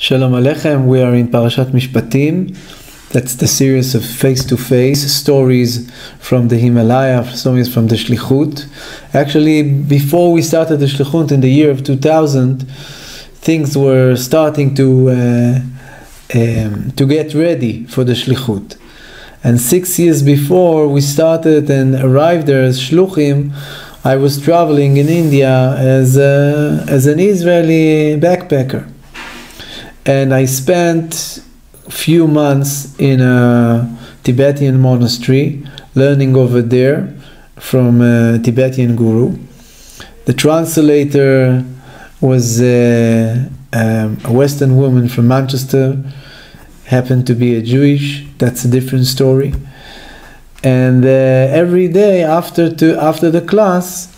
Shalom Aleichem, we are in Parashat Mishpatim. That's the series of face-to-face stories from the Himalaya, stories from the Shlichut. Actually, before we started the Shlichut in the year of 2000, things were starting to get ready for the Shlichut. And 6 years before we started and arrived there as Shluchim, I was traveling in India as an Israeli backpacker. And I spent a few months in a Tibetan monastery, learning over there from a Tibetan guru. The translator was a Western woman from Manchester, happened to be a Jewish. That's a different story. And every day after the class,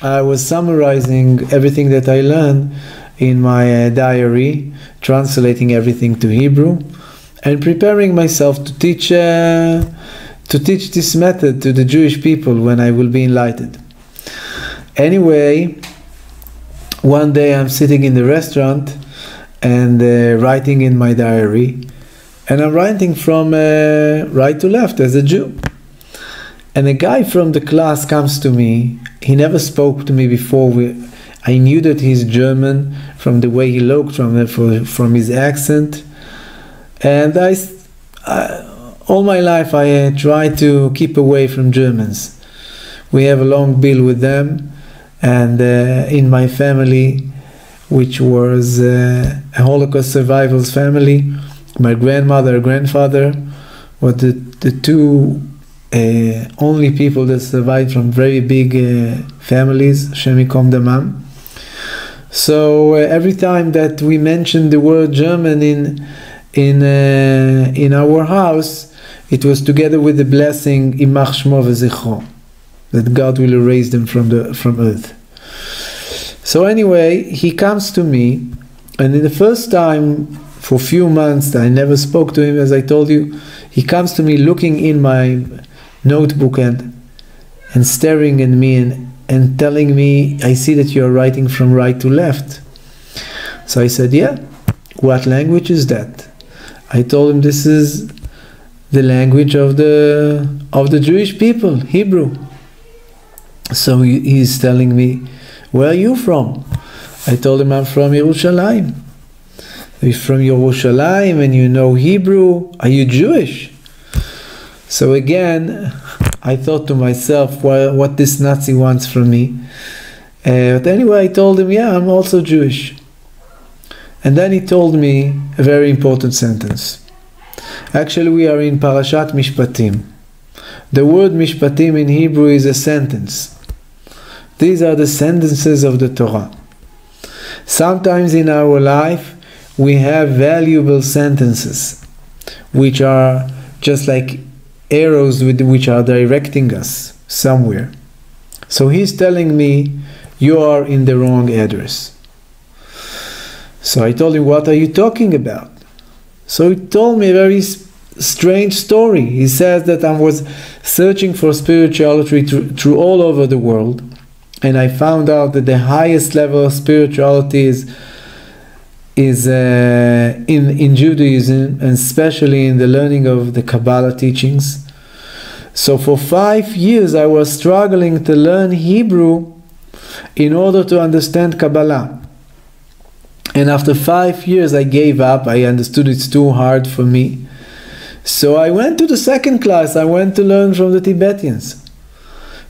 I was summarizing everything that I learned in my diary, translating everything to Hebrew, and preparing myself to teach this method to the Jewish people when I will be enlightened. Anyway, one day I'm sitting in the restaurant and writing in my diary, and I'm writing from right to left as a Jew. And a guy from the class comes to me. He never spoke to me before. I knew that he's German from the way he looked, from his accent. And all my life I tried to keep away from Germans. We have a long bill with them. And in my family, which was a Holocaust survivors family, my grandmother and grandfather were the two only people that survived from very big families, Hashem Yikom Damam. So every time that we mentioned the word German in our house, it was together with the blessing Imach Shmo v'Zichro, that God will erase them from earth. So anyway, he comes to me, and in the first time for a few months I never spoke to him, as I told you. He comes to me looking in my notebook and staring at me and telling me, I see that you're writing from right to left. So I said, yeah, what language is that? I told him this is the language of the Jewish people, Hebrew. So he's telling me, where are you from? I told him I'm from Yerushalayim. You're from Yerushalayim and you know Hebrew, are you Jewish? So again, I thought to myself, what this Nazi wants from me. But anyway, I told him, yeah, I'm also Jewish. And then he told me a very important sentence. Actually, we are in Parashat Mishpatim. The word Mishpatim in Hebrew is a sentence. These are the sentences of the Torah. Sometimes in our life, we have valuable sentences, which are just like arrows which are directing us somewhere. So he's telling me, you are in the wrong address. So I told him, what are you talking about? So he told me a very strange story. He says that I was searching for spirituality through all over the world, and I found out that the highest level of spirituality is in Judaism, and especially in the learning of the Kabbalah teachings. So for 5 years I was struggling to learn Hebrew in order to understand Kabbalah. And after 5 years I gave up. I understood it's too hard for me. So I went to the second class. I went to learn from the Tibetans.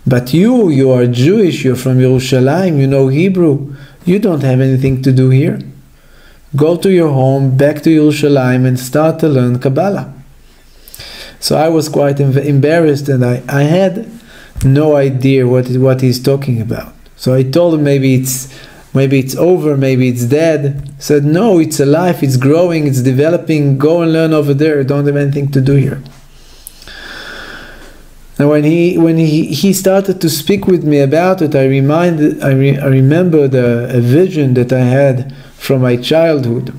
But you are Jewish, you're from Yerushalayim, you know Hebrew. You don't have anything to do here. Go to your home, back to Yerushalayim, and start to learn Kabbalah. So I was quite embarrassed, and I had no idea what he's talking about. So I told him maybe it's over, maybe it's dead. He said, no, it's alive, it's growing, it's developing. Go and learn over there. Don't have anything to do here. Now when he started to speak with me about it, I remembered a vision that I had from my childhood.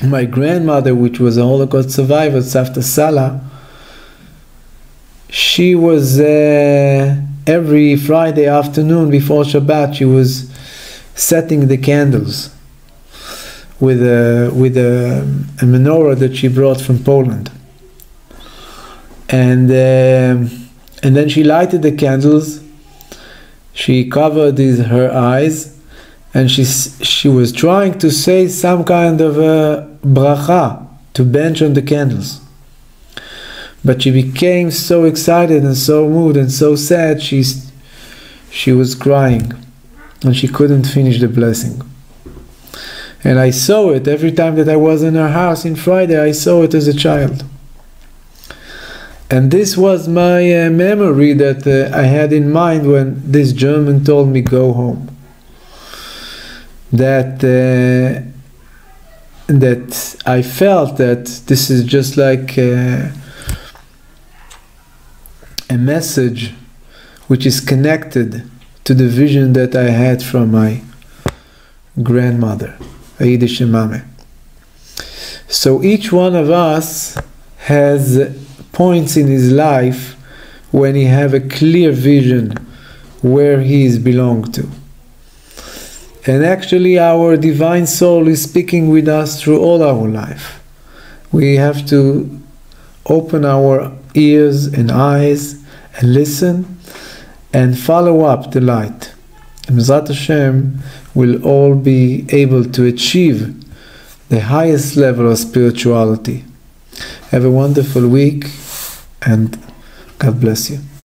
My grandmother, which was a Holocaust survivor, Dharamsala, she was every Friday afternoon before Shabbat, she was setting the candles a menorah that she brought from Poland, and then she lighted the candles. She covered her eyes, and she was trying to say some kind of a bracha to bench on the candles. But she became so excited and so moved and so sad, she was crying, and she couldn't finish the blessing. And I saw it every time that I was in her house in Friday. I saw it as a child. And this was my memory that I had in mind when this German told me go home. That I felt that this is just like a message which is connected to the vision that I had from my grandmother, a Yiddish Mama. So each one of us has points in his life when he have a clear vision where he is belong to. And actually our divine soul is speaking with us through all our life. We have to open our ears and eyes and listen and follow up the light. And Mizrat Hashem will all be able to achieve the highest level of spirituality. Have a wonderful week, and God bless you.